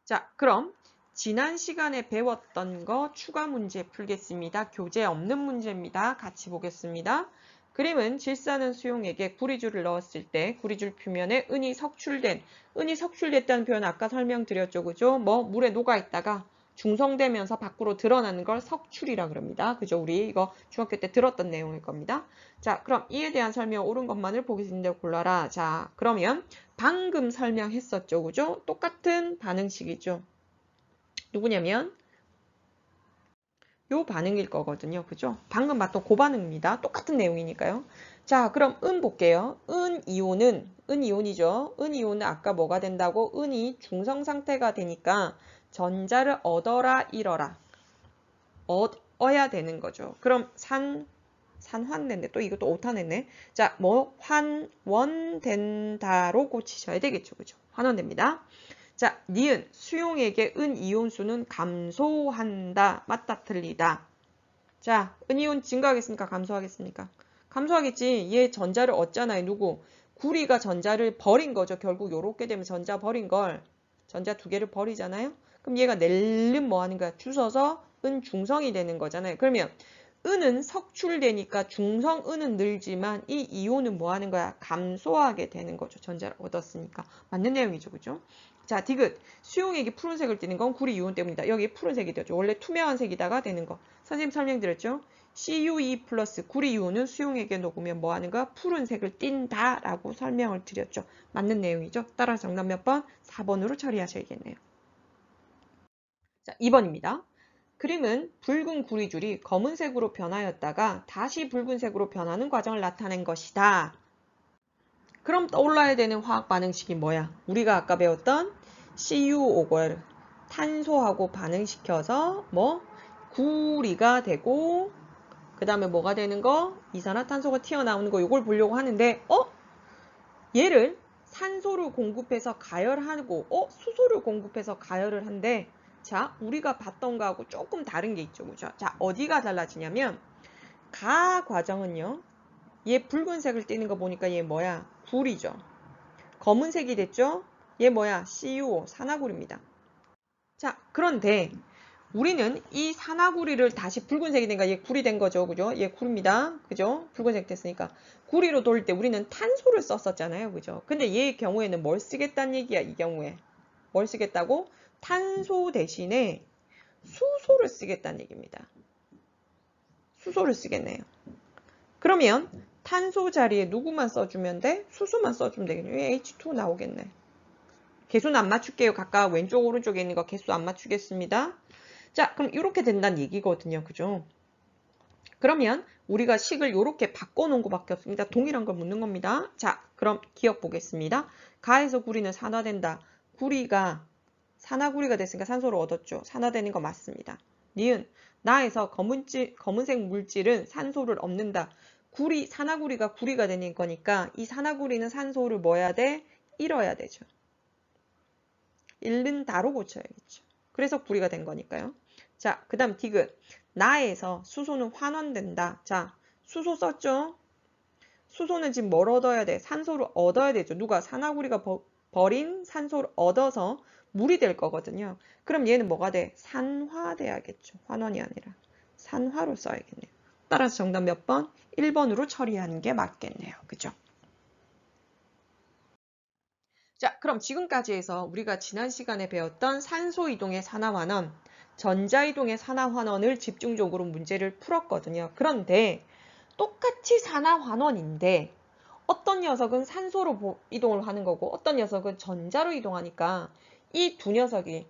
자, 그럼 지난 시간에 배웠던 거 추가 문제 풀겠습니다. 교재 없는 문제입니다. 같이 보겠습니다. 그림은 질사는 수용액에 구리줄을 넣었을 때 구리줄 표면에 은이 석출됐다는 표현 아까 설명드렸죠. 그죠? 물에 녹아있다가 중성되면서 밖으로 드러나는 걸 석출이라 그럽니다. 그죠? 우리 이거 중학교 때 들었던 내용일 겁니다. 자, 그럼 이에 대한 설명 옳은 것만을 보겠습니다. 골라라. 자, 그러면 방금 설명했었죠. 그죠? 똑같은 반응식이죠. 누구냐면 요 반응일 거거든요. 그죠? 방금 봤던 그 반응입니다. 똑같은 내용이니까요. 자, 그럼 은 볼게요. 은이온이죠. 은이온은 아까 뭐가 된다고? 은이 중성 상태가 되니까 전자를 얻어라 잃어라. 얻어야 되는 거죠. 그럼 산환됐네. 또 이것도 오타냈네. 자, 환원된다로 고치셔야 되겠죠. 그죠? 환원됩니다. 자, 니은 수용액의 은이온수는 감소한다. 맞다 틀리다. 자, 은이온 증가하겠습니까? 감소하겠습니까? 감소하겠지. 얘 전자를 얻잖아요. 누구? 구리가 전자를 버린 거죠. 결국 요렇게 되면 전자 버린 걸 전자 두 개를 버리잖아요. 그럼 얘가 낼름 뭐 하는 거야? 주워서 은 중성이 되는 거잖아요. 그러면 은은 석출되니까 중성 은은 늘지만 이 이온은 뭐 하는 거야? 감소하게 되는 거죠. 전자를 얻었으니까. 맞는 내용이죠. 그죠? 자, 디귿. 수용액이 푸른색을 띠는 건 구리 이온 때문이다. 여기 푸른색이 되죠. 원래 투명한 색이다가 되는 거. 선생님 설명드렸죠? CuE 플러스 구리 이온은 수용액에 녹으면 뭐 하는 거야? 푸른색을 띈다 라고 설명을 드렸죠. 맞는 내용이죠. 따라서 정답 몇 번? 4번으로 처리하셔야겠네요. 자, 2번입니다. 그림은 붉은 구리줄이 검은색으로 변하였다가 다시 붉은색으로 변하는 과정을 나타낸 것이다. 그럼 떠올라야 되는 화학 반응식이 뭐야? 우리가 아까 배웠던 CuO5를 탄소하고 반응시켜서 구리가 되고 그 다음에 뭐가 되는 거? 이산화탄소가 튀어나오는 거 이걸 보려고 하는데 얘를 산소를 공급해서 가열하고 수소를 공급해서 가열을 한대. 자, 우리가 봤던 거하고 조금 다른 게 있죠. 그죠? 자, 어디가 달라지냐면 가 과정은요. 얘 붉은색을 띠는 거 보니까 얘 뭐야? 구리죠. 검은색이 됐죠? 얘 뭐야? CuO, 산화구리입니다. 자, 그런데 우리는 이 산화구리를 다시 붉은색이 된가 얘 구리 된 거죠. 그죠? 얘 구리입니다. 그죠? 붉은색 됐으니까. 구리로 돌릴 때 우리는 탄소를 썼었잖아요. 그죠? 근데 얘의 경우에는 뭘 쓰겠다는 얘기야, 이 경우에. 뭘 쓰겠다고? 탄소 대신에 수소를 쓰겠다는 얘기입니다. 수소를 쓰겠네요. 그러면 탄소 자리에 누구만 써주면 돼? 수소만 써주면 되겠네요. H2 나오겠네. 개수는 안 맞출게요. 각각 왼쪽 오른쪽에 있는 거 개수 안 맞추겠습니다. 자, 그럼 이렇게 된다는 얘기거든요. 그죠? 그러면 우리가 식을 이렇게 바꿔놓은 것밖에 없습니다. 동일한 걸 묻는 겁니다. 자, 그럼 기억 보겠습니다. 가에서 구리는 산화된다. 구리가 산화구리가 됐으니까 산소를 얻었죠. 산화되는 거 맞습니다. 니은 나에서 검은색 물질은 산소를 얻는다. 산화구리가 구리가 되는 거니까 이 산화구리는 산소를 뭐 해야 돼? 잃어야 되죠. 잃는다로 고쳐야겠죠. 그래서 구리가 된 거니까요. 자, 그 다음 디귿. 나에서 수소는 환원된다. 자, 수소 썼죠? 수소는 지금 뭘 얻어야 돼? 산소를 얻어야 되죠. 누가? 산화구리가 버린 산소를 얻어서 물이 될 거거든요. 그럼 얘는 뭐가 돼? 산화돼야겠죠. 환원이 아니라. 산화로 써야겠네요. 따라서 정답 몇 번? 1번으로 처리하는 게 맞겠네요. 그죠? 자, 그럼 지금까지 해서 우리가 지난 시간에 배웠던 산소 이동의 산화환원, 전자 이동의 산화환원을 집중적으로 문제를 풀었거든요. 그런데 똑같이 산화환원인데 어떤 녀석은 산소로 이동을 하는 거고 어떤 녀석은 전자로 이동하니까 이 두 녀석이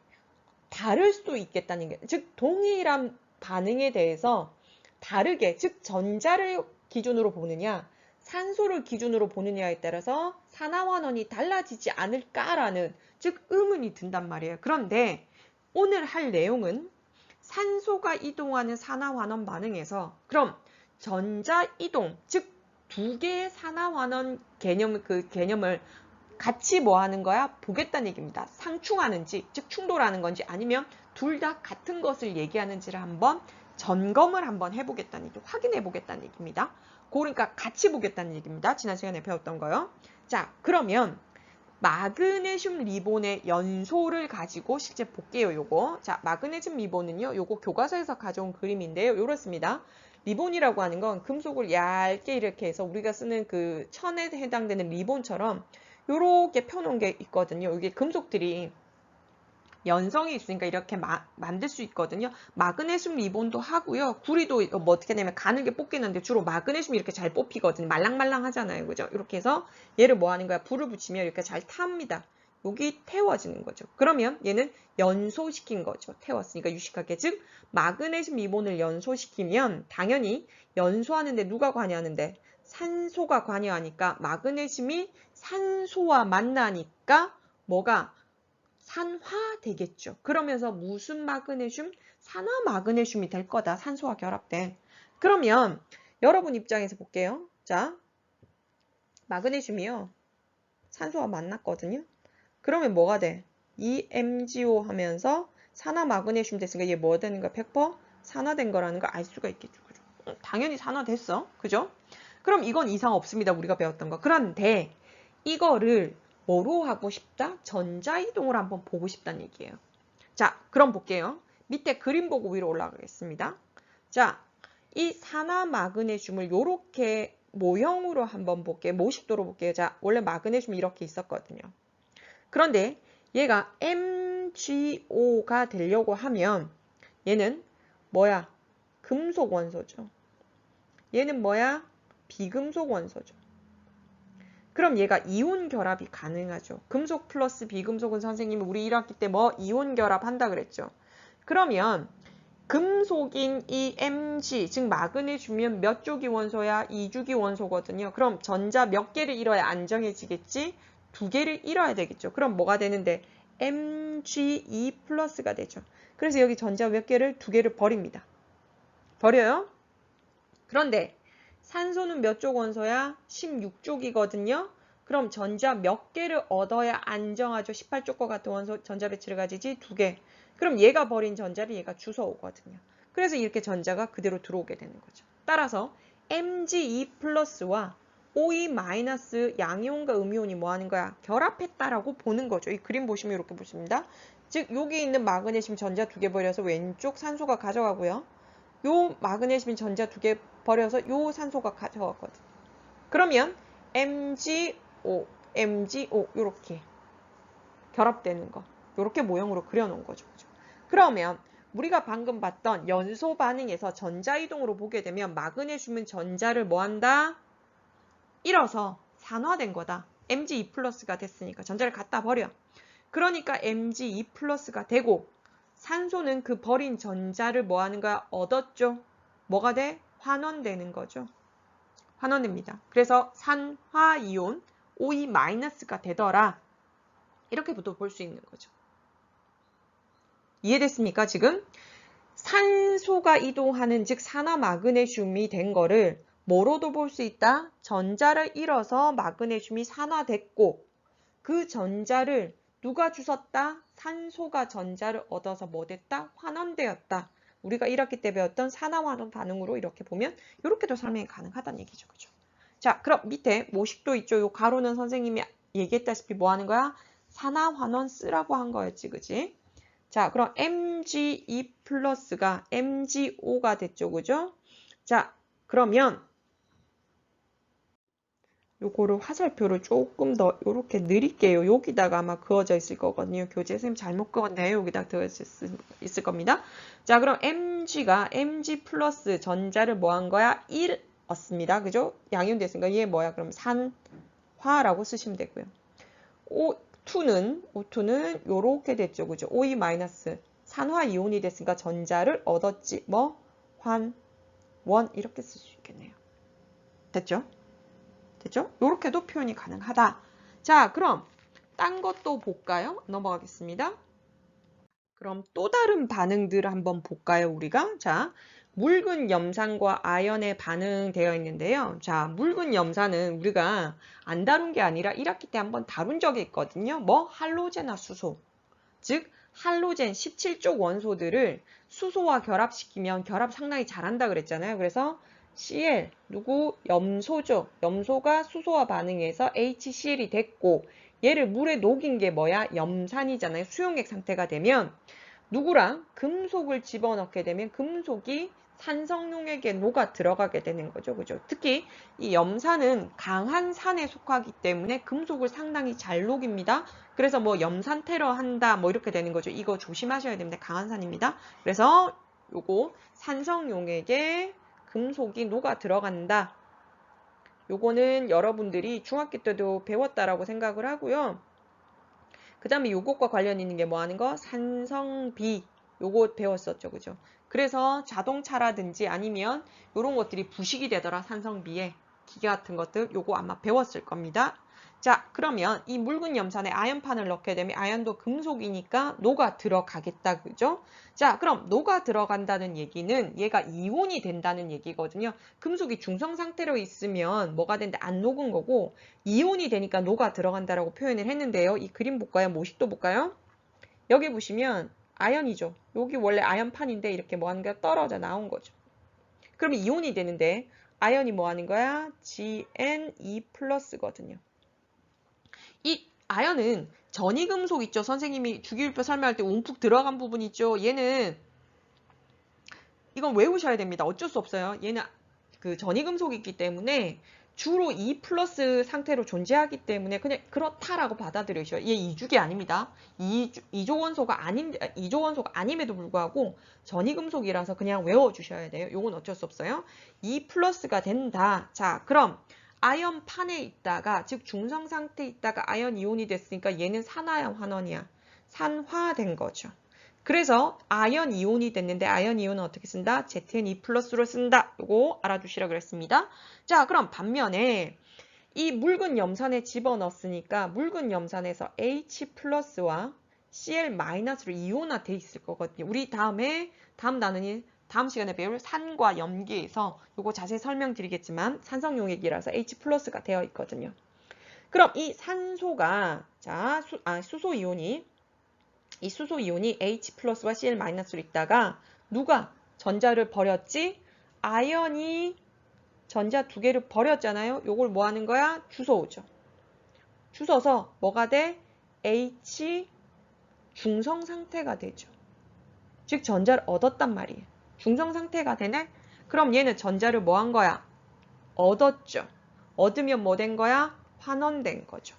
다를 수도 있겠다는 게, 즉 동일한 반응에 대해서 다르게, 즉 전자를 기준으로 보느냐 산소를 기준으로 보느냐에 따라서 산화환원이 달라지지 않을까라는, 즉 의문이 든단 말이에요. 그런데 오늘 할 내용은 산소가 이동하는 산화환원 반응에서 그럼 전자 이동, 즉 두 개의 산화환원 개념을 같이 뭐 하는 거야? 보겠다는 얘기입니다. 상충하는지, 즉 충돌하는 건지 아니면 둘 다 같은 것을 얘기하는지를 한번 점검을 한번 해보겠다는 얘기, 확인해 보겠다는 얘기입니다. 그러니까 같이 보겠다는 얘기입니다. 지난 시간에 배웠던 거요. 자, 그러면 마그네슘 리본의 연소를 가지고 실제 볼게요, 요거. 자, 마그네슘 리본은요, 요거 교과서에서 가져온 그림인데요. 요렇습니다. 리본이라고 하는 건 금속을 얇게 이렇게 해서 우리가 쓰는 그 천에 해당되는 리본처럼 요렇게 펴놓은 게 있거든요. 이게 금속들이 연성이 있으니까 이렇게 만들 수 있거든요. 마그네슘 리본도 하고요. 구리도 뭐 어떻게 되면 가늘게 뽑기는데 주로 마그네슘이 이렇게 잘 뽑히거든요. 말랑말랑 하잖아요. 그죠? 이렇게 해서 얘를 뭐 하는 거야? 불을 붙이면 이렇게 잘 탑니다. 여기 태워지는 거죠. 그러면 얘는 연소시킨 거죠. 태웠으니까 유식하게. 즉 마그네슘 리본을 연소시키면 당연히 연소하는데 누가 관여하는데? 산소가 관여하니까 마그네슘이 산소와 만나니까 뭐가? 산화되겠죠. 그러면서 무슨 마그네슘? 산화 마그네슘이 될 거다. 산소와 결합된. 그러면 여러분 입장에서 볼게요. 자, 마그네슘이요. 산소와 만났거든요. 그러면 뭐가 돼? 이 MgO 하면서 산화 마그네슘 됐으니까 얘 뭐 되는 거야? 100% 산화된 거라는 걸 알 수가 있겠죠. 그죠? 당연히 산화됐어. 그죠? 그럼 이건 이상 없습니다. 우리가 배웠던 거. 그런데 이거를 뭐로 하고 싶다? 전자이동을 한번 보고 싶다는 얘기예요. 자, 그럼 볼게요. 밑에 그림 보고 위로 올라가겠습니다. 자, 이 산화 마그네슘을 이렇게 모형으로 한번 볼게요. 모식도로 볼게요. 자, 원래 마그네슘이 이렇게 있었거든요. 그런데 얘가 MgO가 되려고 하면 얘는 뭐야? 금속 원소죠. 얘는 뭐야? 비금속 원소죠. 그럼 얘가 이온 결합이 가능하죠. 금속 플러스 비금속은 선생님이 우리 1학기 때 뭐 이온 결합한다 그랬죠. 그러면 금속인 이 Mg, 즉 마그네슘은 몇 주기 원소야? 2주기 원소거든요. 그럼 전자 몇 개를 잃어야 안정해지겠지? 2개를 잃어야 되겠죠. 그럼 뭐가 되는데? Mge 플러스가 되죠. 그래서 여기 전자 몇 개를? 2개를 버립니다. 버려요. 그런데 산소는 몇 쪽 원소야? 16쪽이거든요. 그럼 전자 몇 개를 얻어야 안정하죠? 18쪽과 같은 원소 전자 배치를 가지지? 2개. 그럼 얘가 버린 전자를 얘가 주워오거든요. 그래서 이렇게 전자가 그대로 들어오게 되는 거죠. 따라서 Mge 플러스와 OE 마이너스 양이온과 음이온이 뭐 하는 거야? 결합했다라고 보는 거죠. 이 그림 보시면 이렇게 보십니다. 즉 여기 있는 마그네슘 전자 2개 버려서 왼쪽 산소가 가져가고요. 요 마그네슘 전자 2개 버려서 요 산소가 가져가거든요. 그러면 MgO, MgO 이렇게 결합되는 거. 이렇게 모형으로 그려놓은 거죠. 그러면 우리가 방금 봤던 연소 반응에서 전자이동으로 보게 되면 마그네슘은 전자를 뭐 한다? 잃어서 산화된 거다. Mge 플러스가 됐으니까 전자를 갖다 버려. 그러니까 Mge 플러스가 되고 산소는 그 버린 전자를 뭐 하는 거야? 얻었죠. 뭐가 돼? 환원되는 거죠. 환원됩니다. 그래서 산화이온 OE 마이너스가 되더라. 이렇게부터 볼 수 있는 거죠. 이해됐습니까? 지금 산소가 이동하는 즉 산화 마그네슘이 된 거를 뭐로도 볼 수 있다? 전자를 잃어서 마그네슘이 산화됐고 그 전자를 누가 주웠다? 산소가 전자를 얻어서 뭐 됐다? 환원되었다. 우리가 1학기 때 배웠던 산화환원 반응으로 이렇게 보면 이렇게도 설명이 가능하다는 얘기죠. 그죠? 자, 그럼 밑에 모식도 있죠. 요 가로는 선생님이 얘기했다시피 뭐 하는 거야? 산화환원 쓰라고 한 거였지. 그지? 자, 그럼 Mge 플러스가 MgO가 됐죠. 그죠? 자, 그러면 요거를 화살표를 조금 더 이렇게 느릴게요. 여기다가 아마 그어져 있을 거거든요. 교재 선생님 잘못 그었네요. 여기다 그어져 있을 겁니다. 자, 그럼 Mg가 Mg 플러스 전자를 뭐 한 거야? 1 얻습니다. 그죠? 양이온 됐으니까 얘 뭐야? 그럼 산화라고 쓰시면 되고요. O2는 요렇게 됐죠. 그죠? OE 마이너스 산화 이온이 됐으니까 전자를 얻었지. 뭐? 원 이렇게 쓸 수 있겠네요. 됐죠? 됐죠? 이렇게도 표현이 가능하다. 자, 그럼 딴 것도 볼까요? 넘어가겠습니다. 그럼 또 다른 반응들 한번 볼까요? 우리가 자, 묽은 염산과 아연의 반응 되어 있는데요. 자, 묽은 염산은 우리가 안 다룬 게 아니라 1학기 때 한번 다룬 적이 있거든요. 뭐? 할로제나 수소. 즉 할로젠 17쪽 원소들을 수소와 결합시키면 결합 상당히 잘한다 그랬잖아요. 그래서 Cl, 누구? 염소죠. 염소가 수소와 반응해서 HCl이 됐고 얘를 물에 녹인 게 뭐야? 염산이잖아요. 수용액 상태가 되면 누구랑? 금속을 집어넣게 되면 금속이 산성용액에 녹아 들어가게 되는 거죠. 그죠? 특히 이 염산은 강한 산에 속하기 때문에 금속을 상당히 잘 녹입니다. 그래서 뭐 염산 테러 한다 뭐 이렇게 되는 거죠. 이거 조심하셔야 됩니다. 강한 산입니다. 그래서 요거 산성용액에 금속이 녹아 들어간다. 요거는 여러분들이 중학교 때도 배웠다라고 생각을 하고요. 그 다음에 요것과 관련 있는 게 뭐 하는 거? 산성비. 요거 배웠었죠. 그죠? 그래서 자동차라든지 아니면 요런 것들이 부식이 되더라. 산성비에. 기계 같은 것들 요거 아마 배웠을 겁니다. 자, 그러면 이 묽은 염산에 아연판을 넣게 되면 아연도 금속이니까 녹아 들어가겠다. 그죠? 자, 그럼 녹아 들어간다는 얘기는 얘가 이온이 된다는 얘기거든요. 금속이 중성 상태로 있으면 뭐가 된다? 안 녹은 거고 이온이 되니까 녹아 들어간다라고 표현을 했는데요. 이 그림 볼까요? 모식도 볼까요? 여기 보시면 아연이죠. 여기 원래 아연판인데 이렇게 뭐 하는 거야? 떨어져 나온 거죠. 그러면 이온이 되는데 아연이 뭐 하는 거야? GNE 플러스거든요. 이 아연은 전이금속 있죠. 선생님이 주기율표 설명할 때 움푹 들어간 부분 있죠. 얘는 이건 외우셔야 됩니다. 어쩔 수 없어요. 얘는 그 전이금속이 있기 때문에 주로 2 플러스 상태로 존재하기 때문에 그냥 그렇다라고 받아들이셔요. 얘 이주기 아닙니다. 이조 원소가 아님에도 불구하고 전이금속이라서 그냥 외워주셔야 돼요. 요건 어쩔 수 없어요. 2 플러스가 된다. 자, 그럼 아연판에 있다가 즉 중성 상태에 있다가 아연 이온이 됐으니까 얘는 산화형 환원이야. 산화된 거죠. 그래서 아연 이온이 됐는데 아연 이온은 어떻게 쓴다? ZN2 플러스로 쓴다. 요거 알아두시라 그랬습니다. 자, 그럼 반면에 이 묽은 염산에 집어넣었으니까 묽은 염산에서 H 플러스와 Cl 마이너스로 이온화돼 있을 거거든요. 우리 다음 단원이 다음 시간에 배울 산과 염기에서 요거 자세히 설명드리겠지만 산성용액이라서 H 플러스가 되어 있거든요. 그럼 이 산소가 수소 이온이 이 수소 이온이 H 플러스와 Cl 마이너스로 있다가 누가 전자를 버렸지? 아연이 전자 두 개를 버렸잖아요. 요걸 뭐 하는 거야? 주워오죠. 주워서 뭐가 돼? H 중성 상태가 되죠. 즉 전자를 얻었단 말이에요. 중성 상태가 되네? 그럼 얘는 전자를 뭐 한 거야? 얻었죠. 얻으면 뭐 된 거야? 환원된 거죠.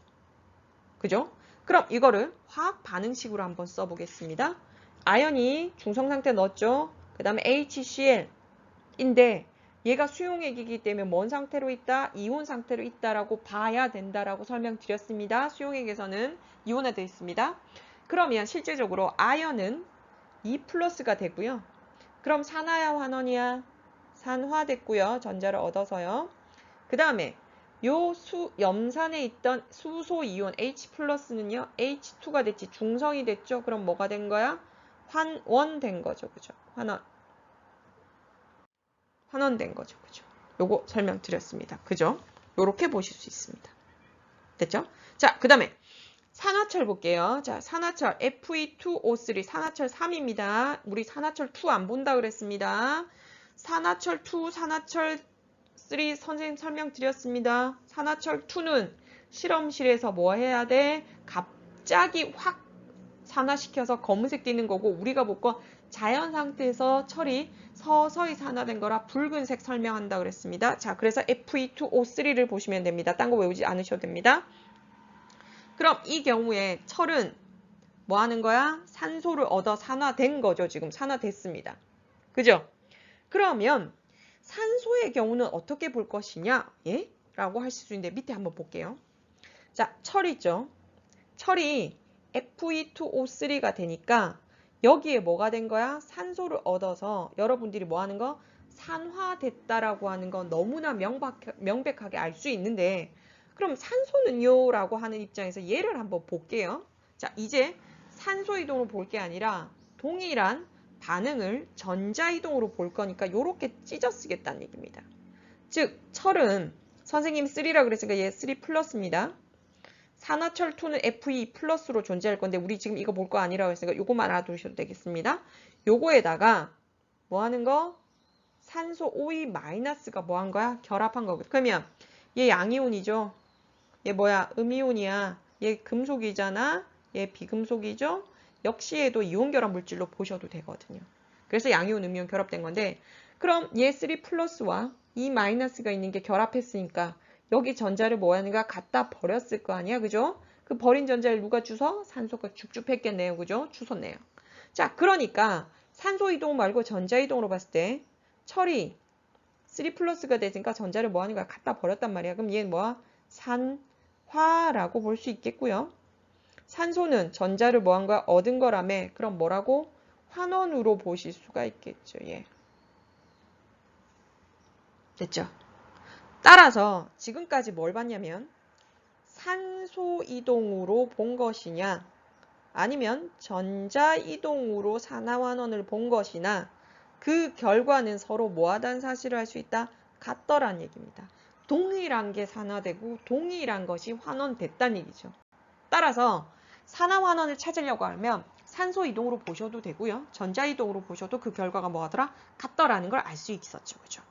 그죠? 그럼 이거를 화학 반응식으로 한번 써보겠습니다. 아연이 중성 상태 넣었죠. 그 다음에 HCl인데 얘가 수용액이기 때문에 뭔 상태로 있다? 이온 상태로 있다라고 봐야 된다라고 설명드렸습니다. 수용액에서는 이온화되어 있습니다. 그러면 실제적으로 아연은 2 플러스가 되고요. 그럼 산화야 환원이야? 산화됐고요. 전자를 얻어서요. 그 다음에 요 염산에 있던 수소 이온 H 플러스는요. H2가 됐지. 중성이 됐죠. 그럼 뭐가 된 거야? 환원된 거죠. 그죠? 환원된 거죠. 그죠? 요거 설명드렸습니다. 그죠? 요렇게 보실 수 있습니다. 됐죠? 자, 그 다음에 산화철 볼게요. 자, 산화철 Fe2O3 산화철 3입니다. 우리 산화철 2 안 본다 그랬습니다. 산화철 2, 산화철 3 선생님 설명드렸습니다. 산화철 2는 실험실에서 뭐 해야 돼? 갑자기 확 산화시켜서 검은색 띄는 거고 우리가 볼 거 자연 상태에서 철이 서서히 산화된 거라 붉은색 설명한다 그랬습니다. 자, 그래서 Fe2O3를 보시면 됩니다. 딴 거 외우지 않으셔도 됩니다. 그럼 이 경우에 철은 뭐 하는 거야? 산소를 얻어 산화된 거죠. 지금 산화됐습니다. 그죠? 그러면 산소의 경우는 어떻게 볼 것이냐? 예? 라고 하실 수 있는데 밑에 한번 볼게요. 자, 철 있죠? 철이 Fe2O3가 되니까 여기에 뭐가 된 거야? 산소를 얻어서 여러분들이 뭐 하는 거? 산화됐다라고 하는 건 너무나 명백하게 알 수 있는데 그럼 산소는요? 라고 하는 입장에서 얘를 한번 볼게요. 자, 이제 산소 이동으로 볼 게 아니라 동일한 반응을 전자이동으로 볼 거니까 이렇게 찢어 쓰겠다는 얘기입니다. 즉 철은 선생님 3라 그랬으니까 얘 3 플러스입니다. 산화철 2는 Fe 플러스로 존재할 건데 우리 지금 이거 볼 거 아니라고 했으니까 요거만 알아두셔도 되겠습니다. 요거에다가 뭐 하는 거? 산소 OE 마이너스가 뭐 한 거야? 결합한 거거든. 그러면 얘 양이온이죠. 얘 뭐야? 음이온이야. 얘 금속이잖아. 얘 비금속이죠. 역시 얘도 이온 결합 물질로 보셔도 되거든요. 그래서 양이온, 음이온 결합된 건데 그럼 얘 3 플러스와 이 마이너스가 있는 게 결합했으니까 여기 전자를 뭐 하는가 갖다 버렸을 거 아니야. 그죠? 그 버린 전자를 누가 주워? 산소가 쭉쭉했겠네요. 그죠? 주웠네요. 자, 그러니까 산소 이동 말고 전자 이동으로 봤을 때 철이 3 플러스가 되니까 전자를 뭐 하는 거야? 갖다 버렸단 말이야. 그럼 얘는 뭐야? 산화라고 볼 수 있겠고요. 산소는 전자를 뭐 한 거야? 얻은 거라며. 그럼 뭐라고? 환원으로 보실 수가 있겠죠. 예. 됐죠? 따라서 지금까지 뭘 봤냐면 산소 이동으로 본 것이냐 아니면 전자 이동으로 산화환원을 본 것이나 그 결과는 서로 뭐하다는 사실을 알 수 있다? 같더란 얘기입니다. 동일한 게 산화되고 동일한 것이 환원됐다는 얘기죠. 따라서 산화환원을 찾으려고 하면 산소 이동으로 보셔도 되고요. 전자 이동으로 보셔도 그 결과가 뭐하더라? 같더라는 걸 알 수 있었죠. 그죠?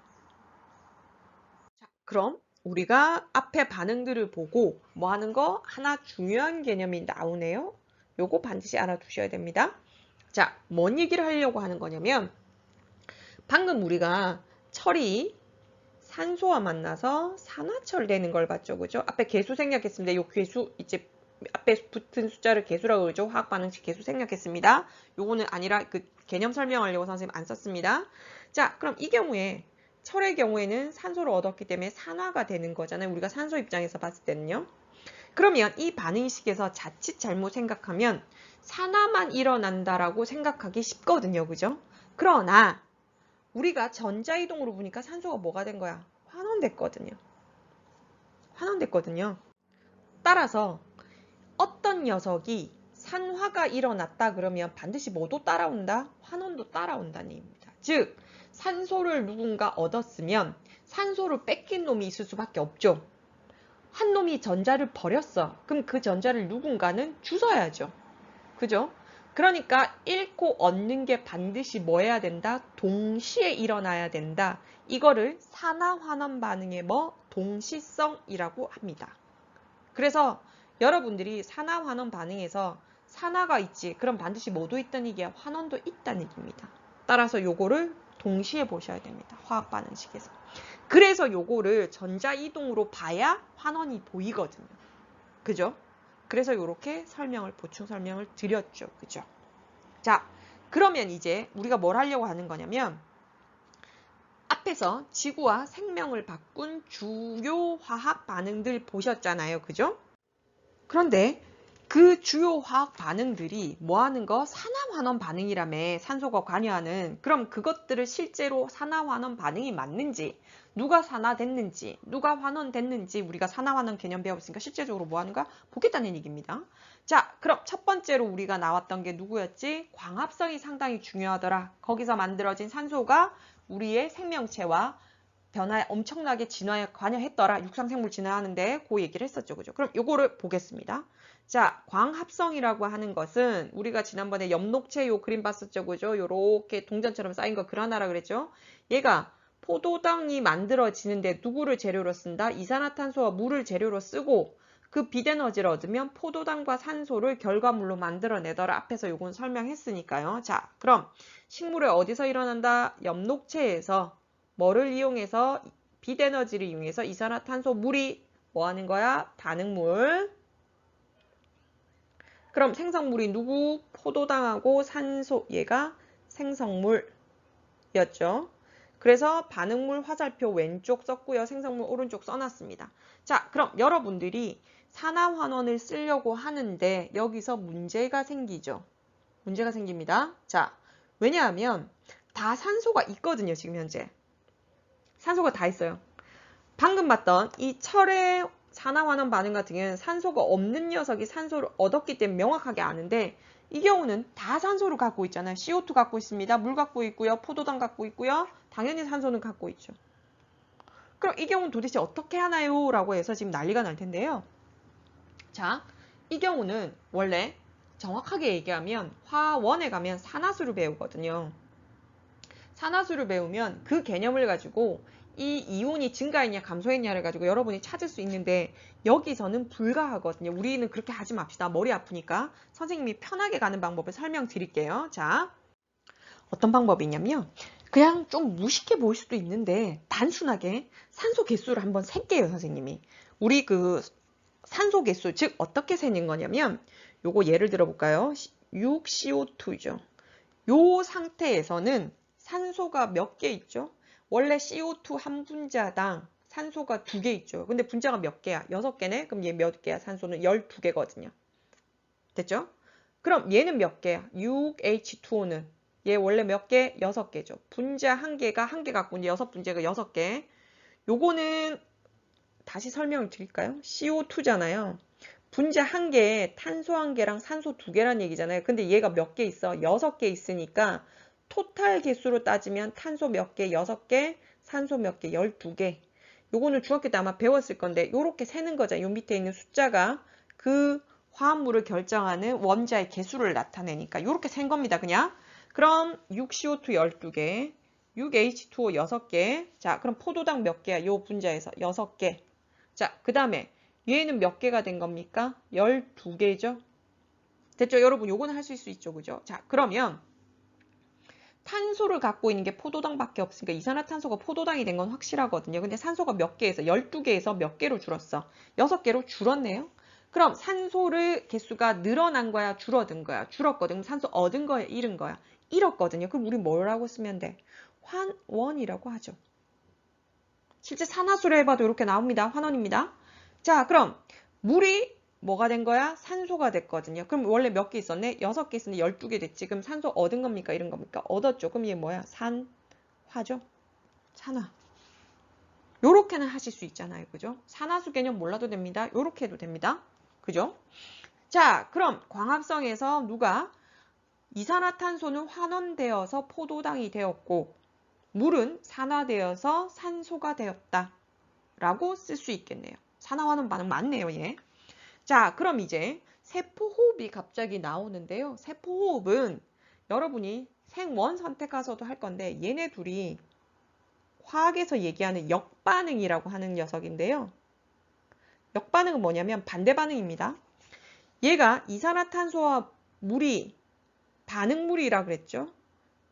자, 그럼 우리가 앞에 반응들을 보고 뭐 하는 거? 하나 중요한 개념이 나오네요. 요거 반드시 알아두셔야 됩니다. 자, 뭔 얘기를 하려고 하는 거냐면 방금 우리가 철이 산소와 만나서 산화철 되는 걸 봤죠. 그죠? 앞에 개수 생략했습니다. 요 개수 이제 앞에 붙은 숫자를 개수라고 그러죠. 화학 반응식 개수 생략했습니다. 요거는 아니라 그 개념 설명하려고 선생님 안 썼습니다. 자, 그럼 이 경우에 철의 경우에는 산소를 얻었기 때문에 산화가 되는 거잖아요. 우리가 산소 입장에서 봤을 때는요. 그러면 이 반응식에서 자칫 잘못 생각하면 산화만 일어난다라고 생각하기 쉽거든요. 그죠? 그러나 우리가 전자이동으로 보니까 산소가 뭐가 된 거야? 환원됐거든요. 환원됐거든요. 따라서 어떤 녀석이 산화가 일어났다 그러면 반드시 뭐도 따라온다? 환원도 따라온다는 얘기입니다. 즉 산소를 누군가 얻었으면 산소를 뺏긴 놈이 있을 수밖에 없죠. 한 놈이 전자를 버렸어. 그럼 그 전자를 누군가는 주워야죠. 그죠? 그러니까 잃고 얻는 게 반드시 뭐 해야 된다? 동시에 일어나야 된다. 이거를 산화환원 반응의 뭐? 동시성이라고 합니다. 그래서 여러분들이 산화환원 반응에서 산화가 있지. 그럼 반드시 뭐도 있다는 얘기야? 환원도 있다는 얘기입니다. 따라서 요거를 동시에 보셔야 됩니다. 화학 반응식에서. 그래서 요거를 전자 이동으로 봐야 환원이 보이거든요. 그죠? 그래서 이렇게 보충 설명을 드렸죠. 그죠? 자, 그러면 이제 우리가 뭘 하려고 하는 거냐면 앞에서 지구와 생명을 바꾼 주요 화학 반응들 보셨잖아요. 그죠? 그런데 그 주요 화학 반응들이 뭐 하는 거? 산화환원 반응이라며. 산소가 관여하는. 그럼 그것들을 실제로 산화환원 반응이 맞는지, 누가 산화됐는지, 누가 환원됐는지 우리가 산화환원 개념 배웠으니까 실제적으로 뭐 하는가? 보겠다는 얘기입니다. 자, 그럼 첫 번째로 우리가 나왔던 게 누구였지? 광합성이 상당히 중요하더라. 거기서 만들어진 산소가 우리의 생명체와 변화에 엄청나게 진화에 관여했더라. 육상생물 진화하는데 그 얘기를 했었죠. 그죠? 그럼 요거를 보겠습니다. 자, 광합성이라고 하는 것은 우리가 지난번에 엽록체 요 그림 봤었죠. 그죠? 요렇게 동전처럼 쌓인 거 그라나라 그랬죠? 얘가 포도당이 만들어지는데 누구를 재료로 쓴다? 이산화탄소와 물을 재료로 쓰고 그 빛에너지를 얻으면 포도당과 산소를 결과물로 만들어내더라. 앞에서 요건 설명했으니까요. 자, 그럼 식물은 어디서 일어난다? 엽록체에서 뭐를 이용해서 빛에너지를 이용해서 이산화탄소 물이 뭐 하는 거야? 반응물. 그럼 생성물이 누구? 포도당하고 산소. 얘가 생성물이었죠. 그래서 반응물 화살표 왼쪽 썼고요. 생성물 오른쪽 써놨습니다. 자, 그럼 여러분들이 산화환원을 쓰려고 하는데 여기서 문제가 생기죠. 문제가 생깁니다. 자, 왜냐하면 다 산소가 있거든요. 지금 현재. 산소가 다 있어요. 방금 봤던 이 철의 산화환원 반응 같은 경우는 산소가 없는 녀석이 산소를 얻었기 때문에 명확하게 아는데 이 경우는 다 산소를 갖고 있잖아요. CO2 갖고 있습니다. 물 갖고 있고요. 포도당 갖고 있고요. 당연히 산소는 갖고 있죠. 그럼 이 경우는 도대체 어떻게 하나요? 라고 해서 지금 난리가 날 텐데요. 자, 이 경우는 원래 정확하게 얘기하면 화원에 가면 산화수를 배우거든요. 산화수를 배우면 그 개념을 가지고 이 이온이 증가했냐 감소했냐를 가지고 여러분이 찾을 수 있는데 여기서는 불가하거든요. 우리는 그렇게 하지 맙시다. 머리 아프니까 선생님이 편하게 가는 방법을 설명드릴게요. 자, 어떤 방법이 있냐면요. 그냥 좀 무식해 보일 수도 있는데 단순하게 산소 개수를 한번 셀게요, 선생님이. 우리 그 산소 개수, 즉 어떻게 세는 거냐면 요거 예를 들어 볼까요? 6CO2죠. 요 상태에서는 산소가 몇 개 있죠? 원래 CO2 한 분자당 산소가 2개 있죠. 근데 분자가 몇 개야? 6개네? 그럼 얘 몇 개야? 산소는 12개거든요. 됐죠? 그럼 얘는 몇 개야? 6H2O는 얘 원래 몇 개? 6개죠. 분자 한 개가 한 개 갖고 이제 6분자가 6개. 요거는 다시 설명을 드릴까요? CO2잖아요. 분자 한 개에 탄소 한 개랑 산소 2개란 얘기잖아요. 근데 얘가 몇 개 있어? 6개 있으니까 토탈 개수로 따지면 탄소 몇 개? 6개, 산소 몇 개? 12개. 요거는 중학교 때 아마 배웠을 건데 요렇게 세는 거죠. 요 밑에 있는 숫자가 그 화합물을 결정하는 원자의 개수를 나타내니까 요렇게 센 겁니다. 그냥. 그럼 6CO2 12개, 6H2O 6개. 자, 그럼 포도당 몇 개야? 요 분자에서 6개. 자, 그 다음에 얘는 몇 개가 된 겁니까? 12개죠? 됐죠? 여러분 요거는 하실 수 있죠. 그죠? 자, 그러면 탄소를 갖고 있는 게 포도당밖에 없으니까 이산화탄소가 포도당이 된 건 확실하거든요. 근데 산소가 몇 개에서 12개에서 몇 개로 줄었어? 6개로 줄었네요. 그럼 산소를 개수가 늘어난 거야? 줄어든 거야? 줄었거든. 그럼 산소 얻은 거야? 잃은 거야? 잃었거든요. 그럼 우리 뭐라고 쓰면 돼? 환원이라고 하죠. 실제 산화수를 해봐도 이렇게 나옵니다. 환원입니다. 자, 그럼 물이 뭐가 된 거야? 산소가 됐거든요. 그럼 원래 몇 개 있었네? 6개 있었는데 12개 됐지. 그럼 산소 얻은 겁니까? 잃은 겁니까? 얻었죠. 그럼 얘 뭐야? 산화죠. 산화. 요렇게는 하실 수 있잖아요. 그죠? 산화수 개념 몰라도 됩니다. 요렇게 해도 됩니다. 그죠? 자, 그럼 광합성에서 누가 이산화탄소는 환원되어서 포도당이 되었고 물은 산화되어서 산소가 되었다. 라고 쓸 수 있겠네요. 산화환원 반응 맞네요, 얘. 자, 그럼 이제 세포호흡이 갑자기 나오는데요. 세포호흡은 여러분이 생원 선택하셔도 할 건데 얘네 둘이 화학에서 얘기하는 역반응이라고 하는 녀석인데요. 역반응은 뭐냐면 반대 반응입니다. 얘가 이산화탄소와 물이 반응물이라 그랬죠.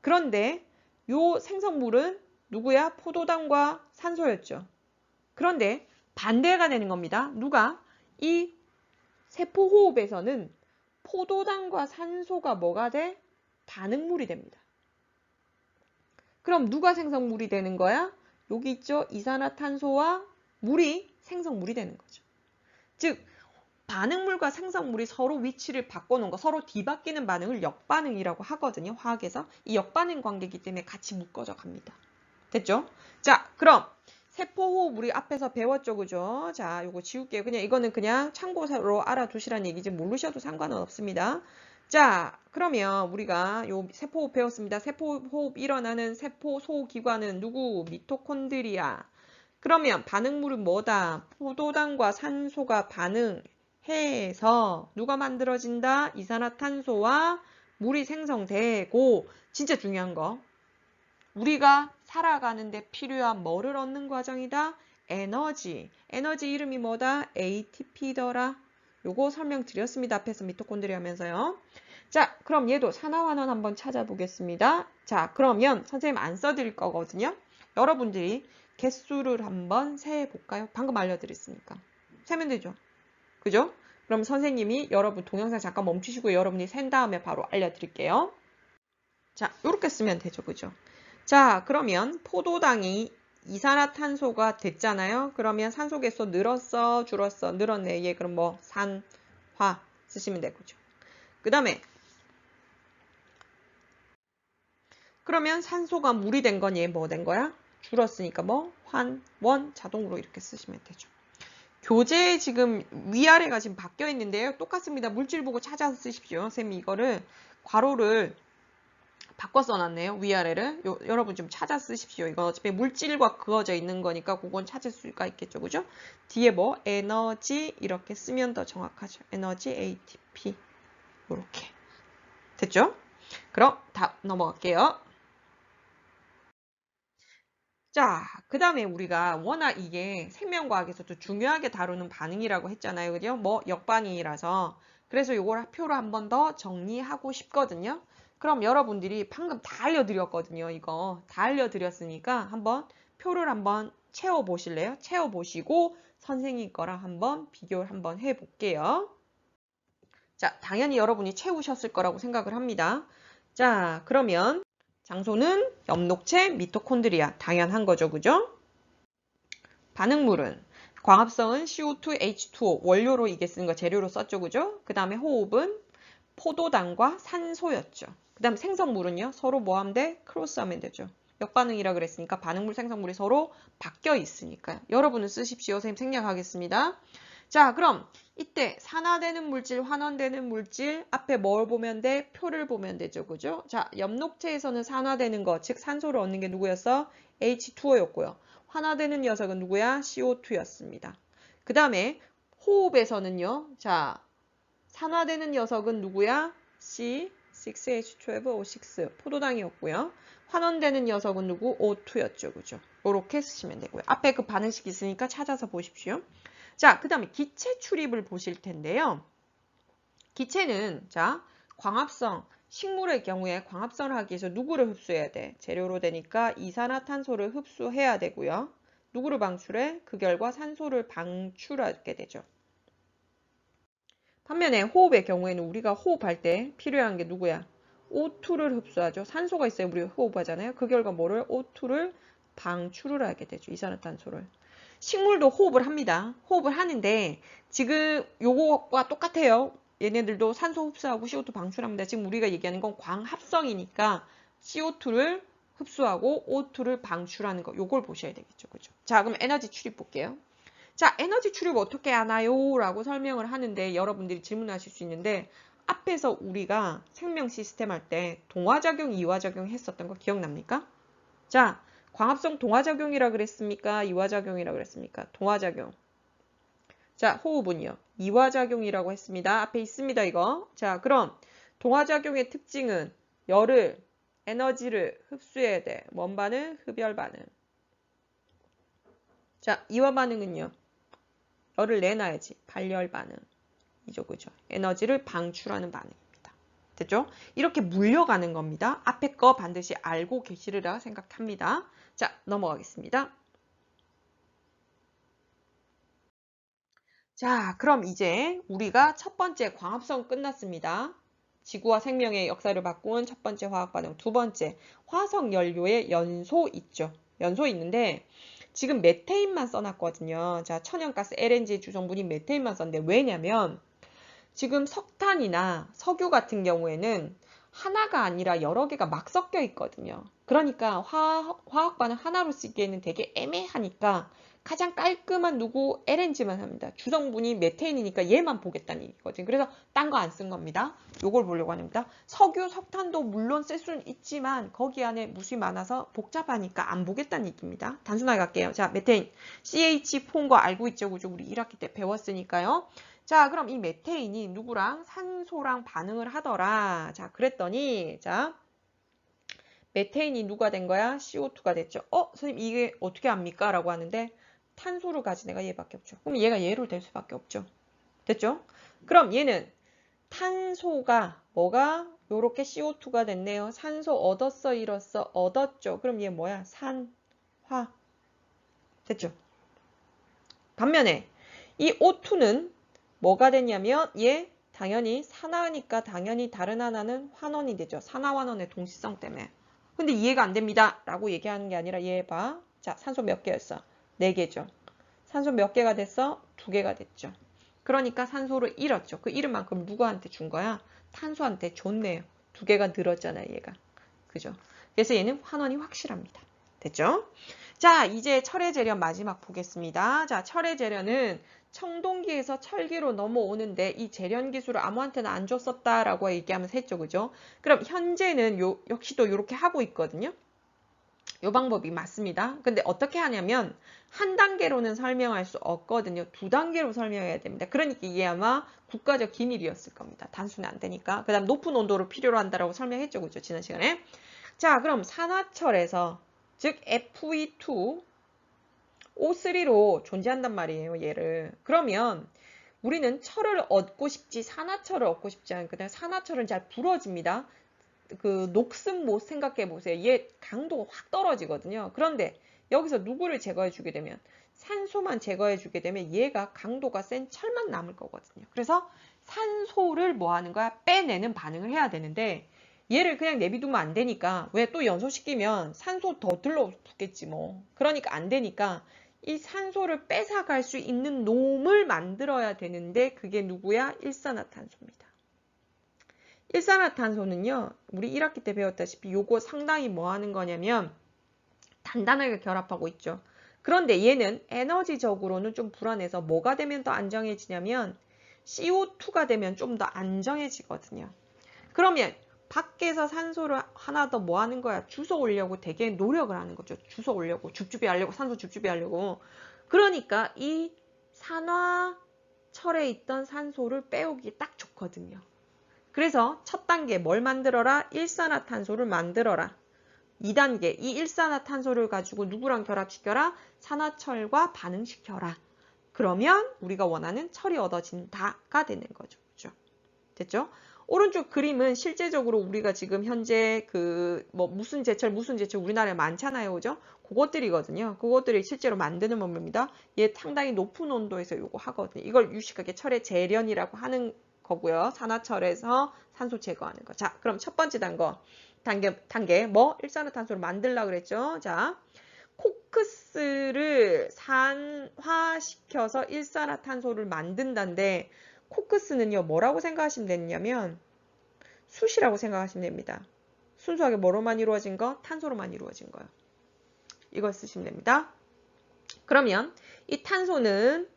그런데 요 생성물은 누구야? 포도당과 산소였죠. 그런데 반대가 되는 겁니다. 누가? 이 세포호흡에서는 포도당과 산소가 뭐가 돼? 반응물이 됩니다. 그럼 누가 생성물이 되는 거야? 여기 있죠? 이산화탄소와 물이 생성물이 되는 거죠. 즉 반응물과 생성물이 서로 위치를 바꿔놓은 거, 서로 뒤바뀌는 반응을 역반응이라고 하거든요. 화학에서. 이 역반응 관계이기 때문에 같이 묶어져 갑니다. 됐죠? 자, 그럼 세포호흡 우리 앞에서 배웠죠, 그죠? 자, 요거 지울게요. 그냥 이거는 그냥 참고로 알아두시라는 얘기지 모르셔도 상관은 없습니다. 자, 그러면 우리가 요 세포호흡 배웠습니다. 세포호흡 일어나는 세포 소기관은 누구? 미토콘드리아. 그러면 반응물은 뭐다? 포도당과 산소가 반응해서 누가 만들어진다? 이산화탄소와 물이 생성되고 진짜 중요한 거. 우리가 살아가는데 필요한 뭐를 얻는 과정이다? 에너지. 에너지 이름이 뭐다? ATP더라. 요거 설명드렸습니다. 앞에서 미토콘드리아 하면서요. 자, 그럼 얘도 산화환원 한번 찾아보겠습니다. 자, 그러면 선생님 안 써드릴 거거든요. 여러분들이 개수를 한번 세볼까요? 방금 알려드렸으니까. 세면 되죠. 그죠? 그럼 선생님이 여러분 동영상 잠깐 멈추시고 여러분이 센 다음에 바로 알려드릴게요. 자, 이렇게 쓰면 되죠. 그죠? 자, 그러면 포도당이 이산화탄소가 됐잖아요. 그러면 산소 개수 늘었어, 줄었어, 늘었네. 얘 그럼 뭐 산화 쓰시면 되고죠. 그 다음에 그러면 산소가 물이 된 건 얘 뭐 된 거야? 줄었으니까 뭐 환원 자동으로 이렇게 쓰시면 되죠. 교재 지금 위아래가 지금 바뀌어 있는데요. 똑같습니다. 물질 보고 찾아서 쓰십시오. 선생님이 이거를 괄호를 바꿔 써놨네요. 위아래를. 여러분 좀 찾아 쓰십시오. 이건 어차피 물질과 그어져 있는 거니까 그건 찾을 수가 있겠죠. 그죠? 뒤에 뭐 에너지 이렇게 쓰면 더 정확하죠. 에너지 ATP 이렇게. 됐죠? 그럼 다음 넘어갈게요. 자, 그 다음에 우리가 워낙 이게 생명과학에서도 중요하게 다루는 반응이라고 했잖아요. 그죠? 뭐 역반응이라서. 그래서 요걸 표로 한 번 더 정리하고 싶거든요. 그럼 여러분들이 방금 다 알려드렸거든요. 이거 다 알려드렸으니까 한번 표를 한번 채워보실래요? 채워보시고 선생님 거랑 한번 비교를 한번 해볼게요. 자, 당연히 여러분이 채우셨을 거라고 생각을 합니다. 자, 그러면 장소는 엽록체 미토콘드리아. 당연한 거죠. 그죠? 반응물은 광합성은 CO2, H2O 원료로 이게 쓰는 거 재료로 썼죠. 그죠? 그 다음에 호흡은 포도당과 산소였죠. 그 다음 생성물은요. 서로 뭐 하면 돼? 크로스하면 되죠. 역반응이라 그랬으니까 반응물 생성물이 서로 바뀌어 있으니까요. 여러분은 쓰십시오. 선생님 생략하겠습니다. 자, 그럼 이때 산화되는 물질, 환원되는 물질 앞에 뭘 보면 돼? 표를 보면 되죠. 그죠? 자, 엽록체에서는 산화되는 거, 즉 산소를 얻는 게 누구였어? H2O였고요. 환화되는 녀석은 누구야? CO2였습니다. 그 다음에 호흡에서는요. 자, 산화되는 녀석은 누구야? C6H12O6 포도당이었고요. 환원되는 녀석은 누구? O2였죠. 그죠? 이렇게 쓰시면 되고요. 앞에 그 반응식 있으니까 찾아서 보십시오. 자, 그 다음에 기체 출입을 보실 텐데요. 기체는 자 광합성, 식물의 경우에 광합성을 하기 위해서 누구를 흡수해야 돼? 재료로 되니까 이산화탄소를 흡수해야 되고요. 누구를 방출해? 그 결과 산소를 방출하게 되죠. 반면에 호흡의 경우에는 우리가 호흡할 때 필요한 게 누구야? O2를 흡수하죠. 산소가 있어야 우리가 호흡하잖아요. 그 결과 뭐를? O2를 방출을 하게 되죠. 이산화탄소를. 식물도 호흡을 합니다. 호흡을 하는데 지금 요거와 똑같아요. 얘네들도 산소 흡수하고 CO2 방출합니다. 지금 우리가 얘기하는 건 광합성이니까 CO2를 흡수하고 O2를 방출하는 거 요걸 보셔야 되겠죠. 그죠? 자, 그럼 에너지 출입 볼게요. 자, 에너지 출입 어떻게 하나요? 라고 설명을 하는데 여러분들이 질문하실 수 있는데 앞에서 우리가 생명 시스템 할 때 동화작용, 이화작용 했었던 거 기억납니까? 자, 광합성 동화작용이라 그랬습니까? 이화작용이라 그랬습니까? 동화작용. 자, 호흡은요. 이화작용이라고 했습니다. 앞에 있습니다, 이거. 자, 그럼 동화작용의 특징은 열을, 에너지를 흡수해야 돼. 뭔 반응? 흡열 반응. 자, 이화 반응은요. 열을 내놔야지. 발열 반응. 이죠, 그죠? 에너지를 방출하는 반응입니다. 됐죠? 이렇게 물려가는 겁니다. 앞에 거 반드시 알고 계시리라 생각합니다. 자, 넘어가겠습니다. 자, 그럼 이제 우리가 첫 번째 광합성 끝났습니다. 지구와 생명의 역사를 바꾼 첫 번째 화학 반응. 두 번째, 화석 연료의 연소 있죠. 연소 있는데 지금 메테인만 써놨거든요. 자, 천연가스 LNG의 주성분인 메테인만 썼는데 왜냐면 지금 석탄이나 석유 같은 경우에는 하나가 아니라 여러 개가 막 섞여 있거든요. 그러니까 화학 반응 하나로 쓰기에는 되게 애매하니까 가장 깔끔한 누구 LNG만 합니다. 주성분이 메테인이니까 얘만 보겠다는 얘기거든요. 그래서 딴 거 안 쓴 겁니다. 요걸 보려고 합니다. 석유, 석탄도 물론 쓸 수는 있지만 거기 안에 무수히 많아서 복잡하니까 안 보겠다는 얘기입니다. 단순하게 갈게요. 자, 메테인 CH4인 거 알고 있죠? 그죠? 우리 1학기 때 배웠으니까요. 자, 그럼 이 메테인이 누구랑 산소랑 반응을 하더라. 자, 그랬더니 자 메테인이 누가 된 거야? CO2가 됐죠. 선생님 이게 어떻게 합니까? 라고 하는데 탄소를 가진 애가 얘밖에 없죠. 그럼 얘가 얘로 될 수밖에 없죠. 됐죠? 그럼 얘는 탄소가 뭐가 요렇게 CO2가 됐네요. 산소 얻었어, 잃었어? 얻었죠. 그럼 얘 뭐야? 산화. 됐죠? 반면에 이 O2는 뭐가 됐냐면 얘 당연히 산화니까 당연히 다른 하나는 환원이 되죠. 산화환원의 동시성 때문에. 근데 이해가 안 됩니다. 라고 얘기하는 게 아니라 얘 봐. 자, 산소 몇 개였어? 4개죠. 산소 몇 개가 됐어? 2개가 됐죠. 그러니까 산소를 잃었죠. 그 잃은 만큼 누구한테 준 거야? 탄소한테 줬네요. 2개가 늘었잖아요, 얘가. 그죠? 그래서 얘는 환원이 확실합니다. 됐죠? 자, 이제 철의 재련 마지막 보겠습니다. 자, 철의 재련은 청동기에서 철기로 넘어오는데 이 재련 기술을 아무한테나 안 줬었다라고 얘기하면서 했죠. 그죠? 그럼 현재는 역시도 이렇게 하고 있거든요. 이 방법이 맞습니다. 근데 어떻게 하냐면 한 단계로는 설명할 수 없거든요. 2단계로 설명해야 됩니다. 그러니까 이게 아마 국가적 기밀이었을 겁니다. 단순히 안 되니까. 그 다음 높은 온도를 필요로 한다라고 설명했죠. 그죠? 지난 시간에. 자, 그럼 산화철에서 즉 Fe2 O3로 존재한단 말이에요. 얘를. 그러면 우리는 철을 얻고 싶지 산화철을 얻고 싶지 않거든요. 산화철은 잘 부러집니다. 그 녹슨 못 생각해 보세요. 얘 강도가 확 떨어지거든요. 그런데 여기서 누구를 제거해 주게 되면 산소만 제거해 주게 되면 얘가 강도가 센 철만 남을 거거든요. 그래서 산소를 뭐 하는 거야? 빼내는 반응을 해야 되는데 얘를 그냥 내비두면 안 되니까 왜 또 연소시키면 산소 더 들러붙겠지 뭐. 그러니까 안 되니까 이 산소를 뺏어갈 수 있는 놈을 만들어야 되는데 그게 누구야? 일산화탄소입니다. 일산화탄소는요. 우리 1학기 때 배웠다시피 요거 상당히 뭐 하는 거냐면 단단하게 결합하고 있죠. 그런데 얘는 에너지적으로는 좀 불안해서 뭐가 되면 더 안정해지냐면 CO2가 되면 좀 더 안정해지거든요. 그러면 밖에서 산소를 하나 더 뭐 하는 거야? 주워 오려고 되게 노력을 하는 거죠. 주워 오려고, 줍줍이 하려고, 산소 줍줍이 하려고. 그러니까 이 산화철에 있던 산소를 빼오기 딱 좋거든요. 그래서 첫 단계 뭘 만들어라? 일산화탄소를 만들어라. 2단계 이 일산화탄소를 가지고 누구랑 결합시켜라? 산화철과 반응시켜라. 그러면 우리가 원하는 철이 얻어진다가 되는 거죠. 그렇죠? 됐죠? 오른쪽 그림은 실제적으로 우리가 지금 현재 그 뭐 무슨 제철 우리나라에 많잖아요. 그죠? 그것들이거든요. 그것들이 실제로 만드는 법입니다. 얘 상당히 높은 온도에서 요거 하거든요. 이걸 유식하게 철의 재련이라고 하는 거고요. 산화철에서 산소 제거하는 거. 자, 그럼 첫 번째 단계 뭐? 일산화탄소를 만들려고 그랬죠. 자, 코크스를 산화시켜서 일산화탄소를 만든다는데 코크스는요, 뭐라고 생각하시면 되냐면 숯이라고 생각하시면 됩니다. 순수하게 뭐로만 이루어진 거? 탄소로만 이루어진 거예요. 이걸 쓰시면 됩니다. 그러면 이 탄소는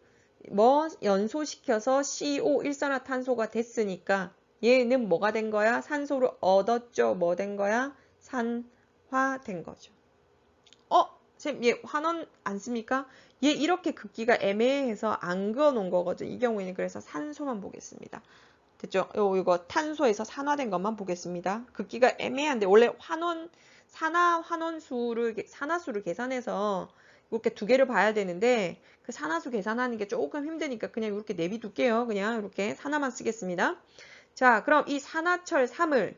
뭐 연소시켜서 CO 일산화탄소가 됐으니까 얘는 뭐가 된 거야? 산소를 얻었죠. 뭐 된 거야? 산화된 거죠. 쌤, 얘 환원 안 씁니까? 얘 이렇게 긋기가 애매해서 안 그어놓은 거거든. 이 경우에는 그래서 산소만 보겠습니다. 됐죠? 이거 탄소에서 산화된 것만 보겠습니다. 긋기가 애매한데 원래 산화수를 계산해서 이렇게 두 개를 봐야 되는데 그 산화수 계산하는 게 조금 힘드니까 그냥 이렇게 내비둘게요. 그냥 이렇게 산화만 쓰겠습니다. 자, 그럼 이 산화철 3을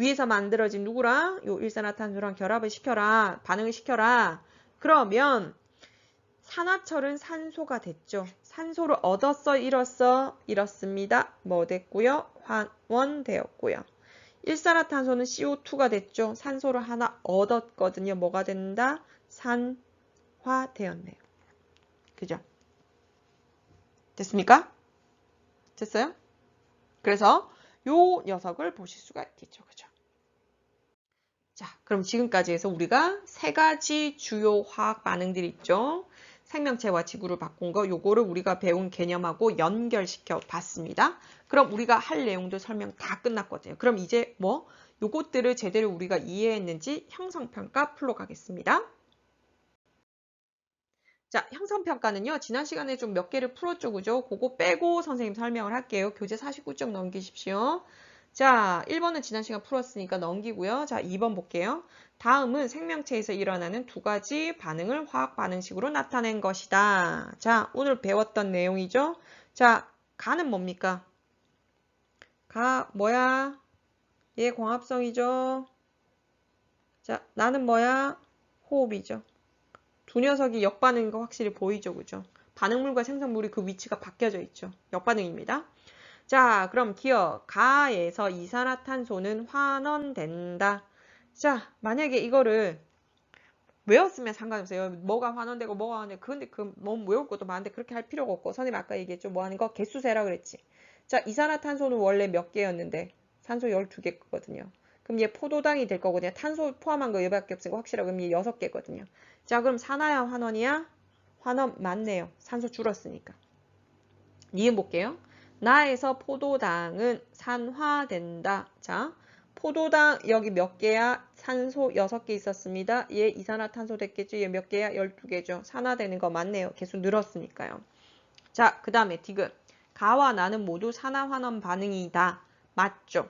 위에서 만들어진 누구랑? 요 일산화탄소랑 결합을 시켜라. 반응을 시켜라. 그러면 산화철은 산소가 됐죠. 산소를 얻었어, 잃었습니다. 뭐 됐고요? 환원되었고요. 일산화탄소는 CO2가 됐죠. 산소를 하나 얻었거든요. 뭐가 된다? 산화되었네요. 그죠? 됐습니까? 됐어요? 그래서 요 녀석을 보실 수가 있겠죠. 그죠? 자, 그럼 지금까지 해서 우리가 세 가지 주요 화학 반응들이 있죠. 생명체와 지구를 바꾼 거 요거를 우리가 배운 개념하고 연결시켜 봤습니다. 그럼 우리가 할 내용도 설명 다 끝났거든요. 그럼 이제 뭐 요것들을 제대로 우리가 이해했는지 형성평가 풀러 가겠습니다. 자, 형성평가는요. 지난 시간에 좀 몇 개를 풀었죠. 그죠? 그거 빼고 선생님 설명을 할게요. 교재 49쪽 넘기십시오. 자, 1번은 지난 시간 풀었으니까 넘기고요. 자, 2번 볼게요. 다음은 생명체에서 일어나는 두 가지 반응을 화학 반응식으로 나타낸 것이다. 자, 오늘 배웠던 내용이죠. 자, 가는 뭡니까? 가 뭐야? 얘 광합성이죠. 자, 나는 뭐야? 호흡이죠. 두 녀석이 역반응인 거 확실히 보이죠. 그죠? 반응물과 생성물이 그 위치가 바뀌어져 있죠. 역반응입니다. 자, 그럼 기억. 가에서 이산화탄소는 환원된다. 자, 만약에 이거를 외웠으면 상관없어요. 뭐가 환원되고 뭐가 환원되고 근데 그 너무 외울 것도 많은데 그렇게 할 필요가 없고 선생님 아까 얘기했죠. 뭐 하는 거? 개수 세라 그랬지. 자, 이산화탄소는 원래 몇 개였는데 산소 12개거든요. 그럼 얘 포도당이 될 거거든요. 탄소 포함한 거 얘밖에 없으니까 확실하고 그럼 얘 6개거든요. 자, 그럼 산화야 환원이야? 환원 맞네요. 산소 줄었으니까. 니은 볼게요. 나에서 포도당은 산화된다. 자, 포도당 여기 몇 개야? 산소 6개 있었습니다. 얘 이산화탄소 됐겠죠? 얘 몇 개야? 12개죠. 산화되는 거 맞네요. 계속 늘었으니까요. 자, 그 다음에 디귿. 가와 나는 모두 산화환원 반응이다. 맞죠?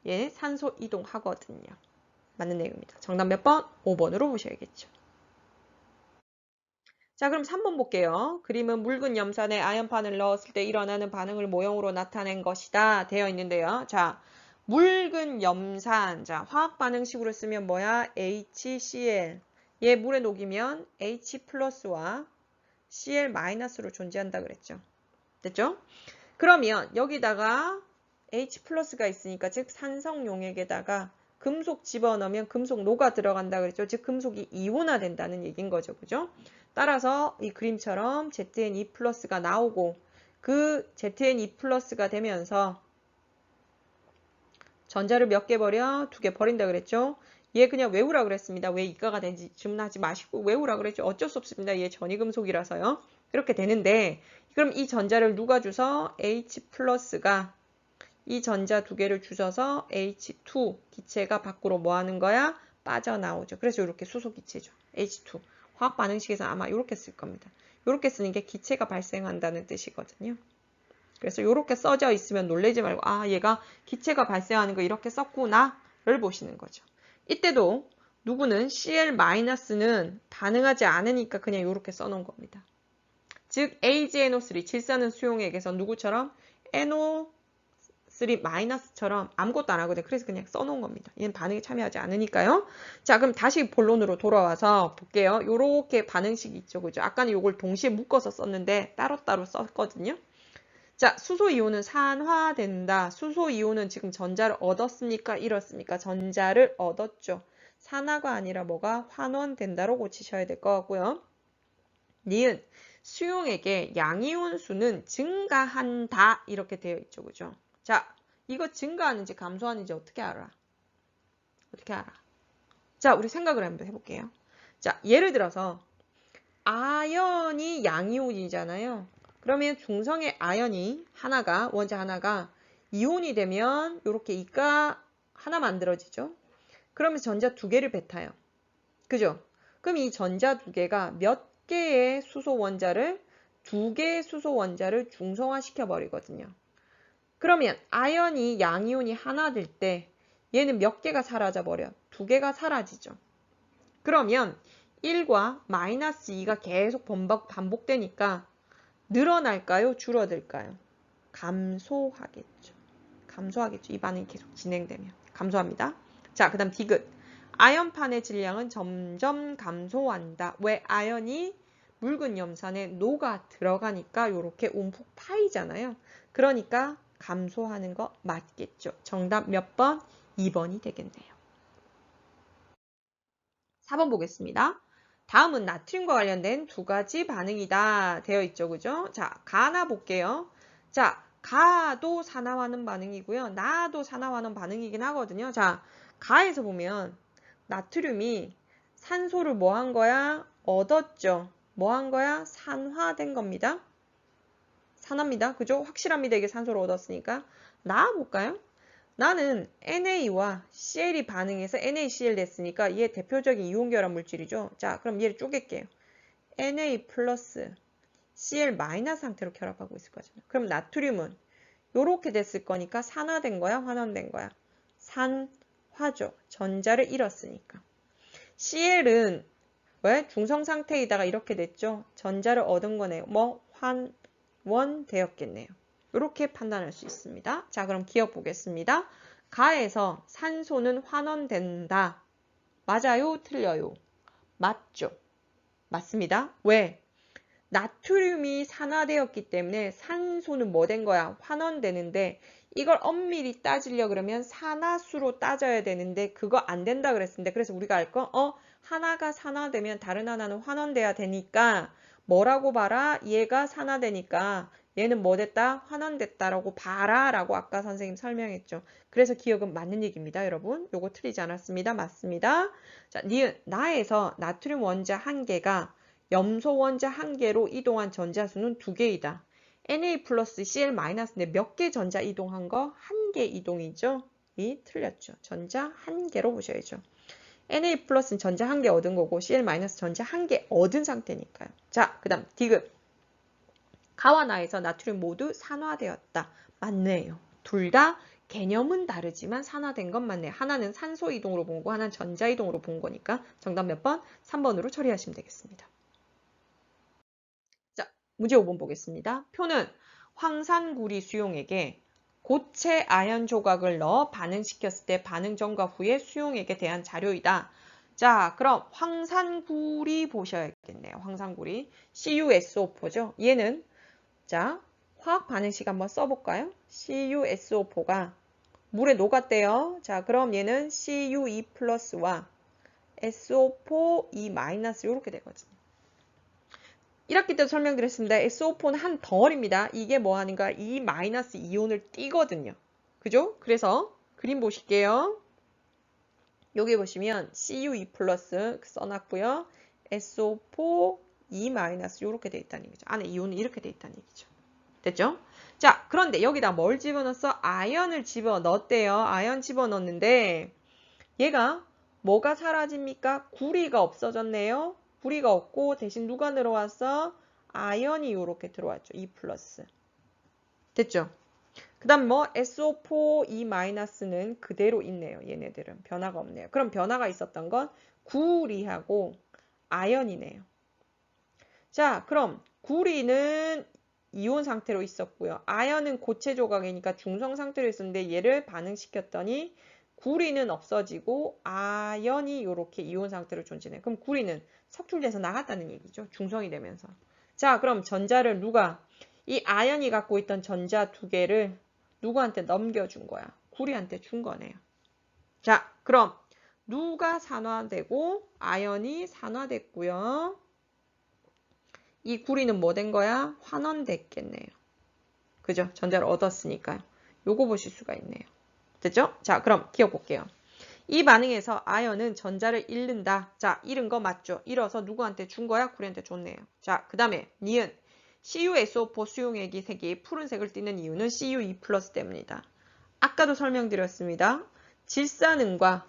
얘 산소 이동하거든요. 맞는 내용입니다. 정답 몇 번? 5번으로 보셔야겠죠. 자, 그럼 3번 볼게요. 그림은 묽은 염산에 아연판을 넣었을 때 일어나는 반응을 모형으로 나타낸 것이다 되어 있는데요. 자, 묽은 염산, 자, 화학 반응식으로 쓰면 뭐야? HCl. 얘 물에 녹이면 H 플러스와 Cl 마이너스로 존재한다 그랬죠. 됐죠? 그러면 여기다가 H 플러스가 있으니까 즉 산성 용액에다가 금속 집어넣으면 금속 녹아 들어간다 그랬죠. 즉 금속이 이온화된다는 얘기인 거죠. 그죠? 따라서 이 그림처럼 ZN2 플러스가 나오고 그 ZN2 플러스가 되면서 전자를 몇 개 버려? 2개 버린다 그랬죠. 얘 그냥 외우라 그랬습니다. 왜 이가가 되는지 질문하지 마시고 외우라 그랬죠. 어쩔 수 없습니다. 얘 전이금속이라서요. 이렇게 되는데 그럼 이 전자를 누가 주서 H 플러스가 이 전자 2개를 주셔서 H2 기체가 밖으로 뭐 하는 거야? 빠져나오죠. 그래서 이렇게 수소 기체죠. H2. 화학 반응식에서 아마 이렇게 쓸 겁니다. 이렇게 쓰는 게 기체가 발생한다는 뜻이거든요. 그래서 이렇게 써져 있으면 놀라지 말고 아 얘가 기체가 발생하는 거 이렇게 썼구나를 보시는 거죠. 이때도 누구는 Cl-는 반응하지 않으니까 그냥 이렇게 써놓은 겁니다. 즉 AgNO3 질산은 수용액에서 누구처럼 NO3-처럼 아무것도 안 하거든요. 그래서 그냥 써놓은 겁니다. 얘는 반응에 참여하지 않으니까요. 자 그럼 다시 본론으로 돌아와서 볼게요. 요렇게 반응식이 있죠. 그죠? 아까는 요걸 동시에 묶어서 썼는데 따로따로 썼거든요. 자, 수소이온은 산화된다. 수소이온은 지금 전자를 얻었습니까? 잃었습니까? 전자를 얻었죠. 산화가 아니라 뭐가 환원된다로 고치셔야 될 것 같고요. 니은 수용액의 양이온 수는 증가한다. 이렇게 되어 있죠. 그죠? 자, 이거 증가하는지 감소하는지 어떻게 알아? 어떻게 알아? 자, 우리 생각을 한번 해볼게요. 자, 예를 들어서 아연이 양이온이잖아요. 그러면 중성의 아연이 하나가 원자 하나가 이온이 되면 이렇게 이가 하나 만들어지죠. 그러면서 전자 2개를 뱉어요. 그죠? 그럼 이 전자 2개가 몇 개의 수소 원자를 2개의 수소 원자를 중성화 시켜버리거든요. 그러면 아연이 양이온이 하나 될 때 얘는 몇 개가 사라져버려? 2개가 사라지죠. 그러면 1과 마이너스 2가 계속 반복되니까 늘어날까요? 줄어들까요? 감소하겠죠. 감소하겠죠. 이 반응이 계속 진행되면. 감소합니다. 자, 그 다음 디귿. 아연판의 질량은 점점 감소한다. 왜? 아연이 묽은 염산에 녹아 들어가니까 이렇게 움푹 파이잖아요. 그러니까 감소하는 거 맞겠죠. 정답 몇 번? 2번이 되겠네요. 4번 보겠습니다. 다음은 나트륨과 관련된 2가지 반응이다 되어 있죠. 그죠? 자, 가나 볼게요. 자, 가도 산화하는 반응이고요. 나도 산화하는 반응이긴 하거든요. 자, 가에서 보면 나트륨이 산소를 뭐 한 거야? 얻었죠. 뭐 한 거야? 산화된 겁니다. 산화입니다. 그죠? 확실합니다. 이게 산소를 얻었으니까. 나 볼까요? 나는 NA와 CL이 반응해서 NaCl 됐으니까 얘 대표적인 이온결합 물질이죠. 자, 그럼 얘를 쪼갤게요. Na 플러스 Cl 마이너스 상태로 결합하고 있을 거잖아요. 그럼 나트륨은 이렇게 됐을 거니까 산화된 거야? 환원된 거야? 산화죠. 전자를 잃었으니까. Cl은 왜? 중성 상태이다가 이렇게 됐죠. 전자를 얻은 거네요. 뭐? 환원되었겠네요. 이렇게 판단할 수 있습니다. 자, 그럼 기억 보겠습니다. 가에서 산소는 환원된다. 맞아요? 틀려요? 맞죠? 맞습니다. 왜? 나트륨이 산화되었기 때문에 산소는 뭐 된 거야? 환원되는데 이걸 엄밀히 따지려 그러면 산화수로 따져야 되는데 그거 안 된다 그랬습니다. 그래서 우리가 알 거? 하나가 산화되면 다른 하나는 환원돼야 되니까 뭐라고 봐라? 얘가 산화되니까 얘는 뭐 됐다? 환원됐다라고 봐라 라고 아까 선생님 설명했죠. 그래서 기억은 맞는 얘기입니다. 여러분. 요거 틀리지 않았습니다. 맞습니다. 자, 니은 나에서 나트륨 원자 1개가 염소 원자 1개로 이동한 전자수는 2개이다. Na 플러스 Cl 마이너스인데 몇 개 전자 이동한 거? 1개 이동이죠. 이 틀렸죠. 전자 1개로 보셔야죠. Na 플러스는 전자 1개 얻은 거고 Cl 마이너스 전자 1개 얻은 상태니까요. 자, 그 다음 디귿. 가와 나에서 나트륨 모두 산화되었다. 맞네요. 둘 다 개념은 다르지만 산화된 건 맞네요. 하나는 산소 이동으로 본 거고 하나는 전자 이동으로 본 거니까 정답 몇 번? 3번으로 처리하시면 되겠습니다. 자, 문제 5번 보겠습니다. 표는 황산구리 수용액에 고체 아연 조각을 넣어 반응시켰을 때 반응 전과 후의 수용액에 대한 자료이다. 자, 그럼 황산구리 보셔야겠네요. 황산구리. CuSO4죠. 얘는 자, 화학 반응식 한번 써볼까요? CuSO4가 물에 녹았대요. 자, 그럼 얘는 CuE 플러스와 SO4E 마이너스 이렇게 되거든요. 1학기 때도 설명드렸습니다. SO4는 한 덩어리입니다. 이게 뭐 하는가? E 마이너스 이온을 띠거든요. 그죠? 그래서 그림 보실게요. 여기 보시면 CuE 플러스 써놨고요. SO4 E 마이너스 이렇게 돼 있다는 얘기죠. 안에 이온은 이렇게 돼 있다는 얘기죠. 됐죠? 자, 그런데 여기다 뭘 집어넣었어? 아연을 집어넣었대요. 아연 집어넣었는데 얘가 뭐가 사라집니까? 구리가 없어졌네요. 구리가 없고 대신 누가 들어왔어? 아연이 이렇게 들어왔죠. E 플러스. 됐죠? 그 다음 뭐 SO4 E-는 그대로 있네요. 얘네들은 변화가 없네요. 그럼 변화가 있었던 건 구리하고 아연이네요. 자, 그럼 구리는 이온 상태로 있었고요. 아연은 고체 조각이니까 중성 상태로 있었는데 얘를 반응시켰더니 구리는 없어지고 아연이 이렇게 이온 상태로 존재해요. 그럼 구리는 석출돼서 나갔다는 얘기죠. 중성이 되면서. 자, 그럼 전자를 누가 이 아연이 갖고 있던 전자 두 개를 누구한테 넘겨준 거야? 구리한테 준 거네요. 자, 그럼 누가 산화되고 아연이 산화됐고요. 이 구리는 뭐 된 거야? 환원됐겠네요. 그죠? 전자를 얻었으니까요. 요거 보실 수가 있네요. 됐죠? 자, 그럼 기억 볼게요. 이 반응에서 아연은 전자를 잃는다. 자, 잃은 거 맞죠? 잃어서 누구한테 준 거야? 구리한테 줬네요. 자, 그 다음에 니은 CuSO4 수용액이 색이 푸른색을 띠는 이유는 CuE 플러스 때문이다. 아까도 설명드렸습니다. 질산은과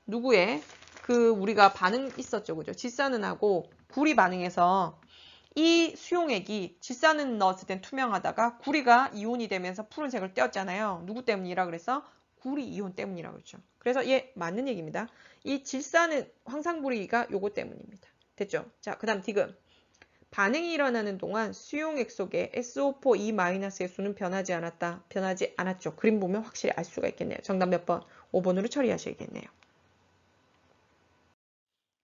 누구의 그 우리가 반응 있었죠. 그죠? 질산은하고 구리 반응에서 이 수용액이 질산은 넣었을 땐 투명하다가 구리가 이온이 되면서 푸른색을 띄었잖아요. 누구 때문이라 그래서 구리 이온 때문이라고 그랬죠. 그래서 얘 맞는 얘기입니다. 이 질산은 황산구리가 요거 때문입니다. 됐죠? 자, 그 다음 디귿. 반응이 일어나는 동안 수용액 속에 SO4E-의 수는 변하지 않았다. 변하지 않았죠. 그림 보면 확실히 알 수가 있겠네요. 정답 몇 번? 5번으로 처리하셔야겠네요.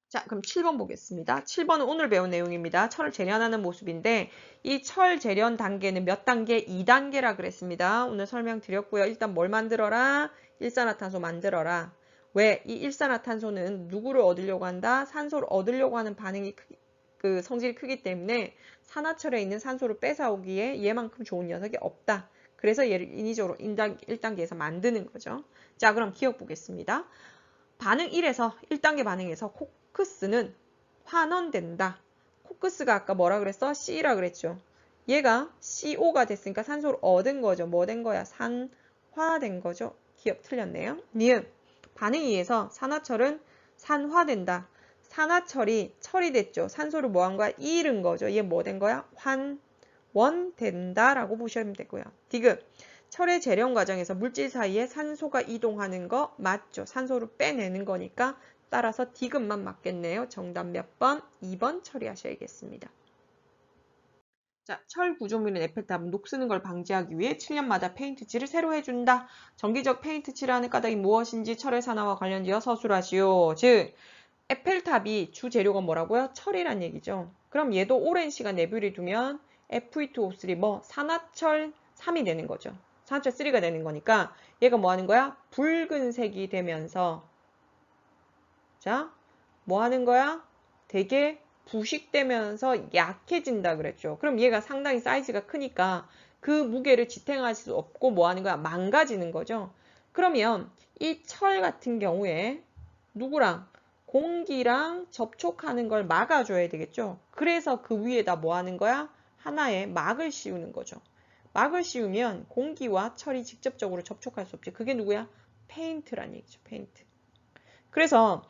자, 그럼 7번 보겠습니다. 7번은 오늘 배운 내용입니다. 철을 재련하는 모습인데 이 철 재련 단계는 몇 단계? 2단계라 그랬습니다. 오늘 설명드렸고요. 일단 뭘 만들어라? 일산화탄소 만들어라. 왜? 이 일산화탄소는 누구를 얻으려고 한다? 산소를 얻으려고 하는 반응이 그 성질이 크기 때문에 산화철에 있는 산소를 뺏어오기에 얘만큼 좋은 녀석이 없다. 그래서 얘를 인위적으로 1단계에서 만드는 거죠. 자, 그럼 기억 보겠습니다. 반응 1에서 1단계 반응에서 코크스는 환원된다. 코크스가 아까 뭐라 그랬어? C라 그랬죠. 얘가 CO가 됐으니까 산소를 얻은 거죠. 뭐 된 거야? 산화된 거죠. 기억 틀렸네요. 니은 반응 2에서 산화철은 산화된다. 산화철이 철이 됐죠. 산소를 뭐 한 거야? 잃은 거죠. 얘 뭐 된 거야? 환원된다 라고 보시면 되고요. 디귿 철의 재련 과정에서 물질 사이에 산소가 이동하는 거 맞죠? 산소를 빼내는 거니까 따라서 디귿만 맞겠네요. 정답 몇 번? 2번 처리하셔야겠습니다. 자, 철 구조물인 에펠탑은 녹쓰는 걸 방지하기 위해 7년마다 페인트 칠을 새로 해준다. 정기적 페인트 칠하는 까닭이 무엇인지 철의 산화와 관련지어 서술하시오. 즉, 에펠탑이 주재료가 뭐라고요? 철이란 얘기죠. 그럼 얘도 오랜 시간 내버려 두면 Fe2O3 뭐 산화철 3이 되는 거죠. 산화철 3가 되는 거니까 얘가 뭐 하는 거야? 붉은색이 되면서 자, 뭐 하는 거야? 되게 부식되면서 약해진다 그랬죠. 그럼 얘가 상당히 사이즈가 크니까 그 무게를 지탱할 수 없고 뭐 하는 거야? 망가지는 거죠. 그러면 이 철 같은 경우에 누구랑? 공기랑 접촉하는 걸 막아줘야 되겠죠. 그래서 그 위에다 뭐 하는 거야? 하나의 막을 씌우는 거죠. 막을 씌우면 공기와 철이 직접적으로 접촉할 수 없지. 그게 누구야? 페인트란 얘기죠. 페인트. 그래서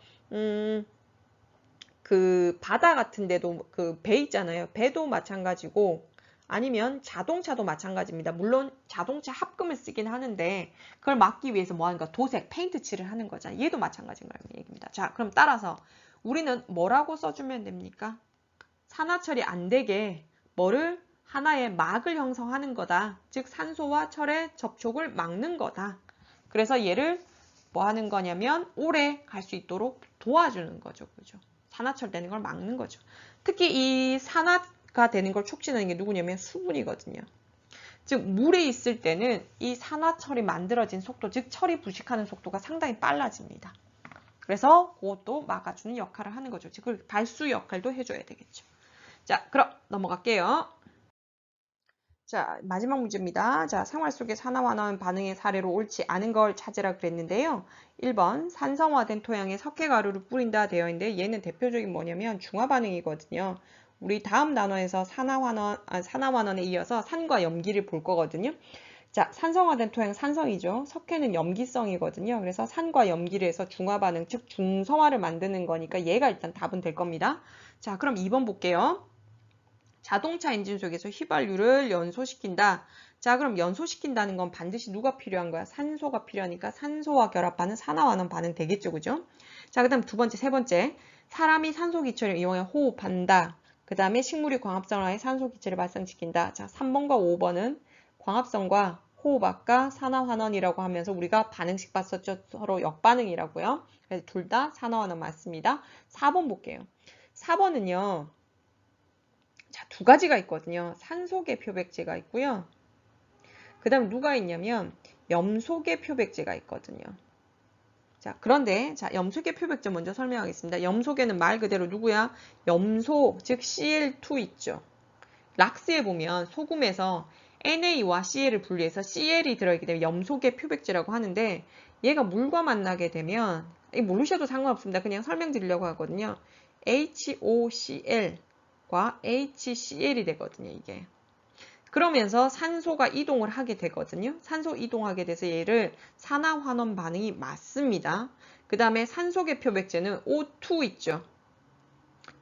그 바다 같은 데도 그 배 있잖아요. 배도 마찬가지고 아니면 자동차도 마찬가지입니다. 물론 자동차 합금을 쓰긴 하는데 그걸 막기 위해서 뭐 하는가? 도색, 페인트 칠을 하는 거잖아요. 얘도 마찬가지인 거라는 얘기입니다. 자, 그럼 따라서 우리는 뭐라고 써주면 됩니까? 산화철이 안 되게 뭐를 하나의 막을 형성하는 거다. 즉 산소와 철의 접촉을 막는 거다. 그래서 얘를 뭐 하는 거냐면 오래 갈 수 있도록 도와주는 거죠. 그죠? 산화철 되는 걸 막는 거죠. 특히 이 산화가 되는 걸 촉진하는 게 누구냐면 수분이거든요. 즉 물에 있을 때는 이 산화철이 만들어진 속도, 즉 철이 부식하는 속도가 상당히 빨라집니다. 그래서 그것도 막아주는 역할을 하는 거죠. 즉 발수 역할도 해줘야 되겠죠. 자, 그럼 넘어갈게요. 자, 마지막 문제입니다. 자, 생활 속의 산화환원 반응의 사례로 옳지 않은 걸 찾으라 그랬는데요. 1번 산성화된 토양에 석회가루를 뿌린다 되어 있는데 얘는 대표적인 뭐냐면 중화반응이거든요. 우리 다음 단원에서 산화환원에 이어서 산과 염기를 볼 거거든요. 자, 산성화된 토양 산성이죠. 석회는 염기성이거든요. 그래서 산과 염기를 해서 중화반응, 즉 중성화를 만드는 거니까 얘가 일단 답은 될 겁니다. 자, 그럼 2번 볼게요. 자동차 엔진 속에서 휘발유를 연소시킨다. 자, 그럼 연소시킨다는 건 반드시 누가 필요한 거야? 산소가 필요하니까 산소와 결합하는 산화환원 반응 되겠죠, 그죠? 자, 그 다음 두 번째, 세 번째. 사람이 산소기체를 이용해 호흡한다. 그 다음에 식물이 광합성화해 산소기체를 발생시킨다. 자, 3번과 5번은 광합성과 호흡학과 산화환원이라고 하면서 우리가 반응식 봤었죠. 서로 역반응이라고요. 그래서 둘 다 산화환원 맞습니다. 4번 볼게요. 4번은요. 자, 두 가지가 있거든요. 산소계 표백제가 있고요. 그 다음 누가 있냐면 염소계 표백제가 있거든요. 자, 그런데 자, 염소계 표백제 먼저 설명하겠습니다. 염소계는 말 그대로 누구야? 염소, 즉 Cl2 있죠. 락스에 보면 소금에서 NA와 CL을 분리해서 CL이 들어있기 때문에 염소계 표백제라고 하는데 얘가 물과 만나게 되면 모르셔도 상관없습니다. 그냥 설명드리려고 하거든요. HOCl 과 HCl이 되거든요, 이게. 그러면서 산소가 이동을 하게 되거든요. 산소 이동하게 돼서 얘를 산화환원 반응이 맞습니다. 그 다음에 산소계 표백제는 O2 있죠.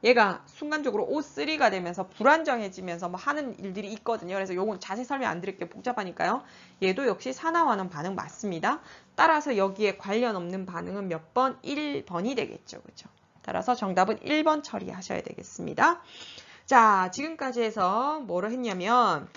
얘가 순간적으로 O3가 되면서 불안정해지면서 뭐 하는 일들이 있거든요. 그래서 요건 자세히 설명 안 드릴게요. 복잡하니까요. 얘도 역시 산화환원 반응 맞습니다. 따라서 여기에 관련 없는 반응은 몇 번? 1번이 되겠죠. 그죠? 따라서 정답은 1번 처리하셔야 되겠습니다. 자, 지금까지 해서 뭐를 했냐면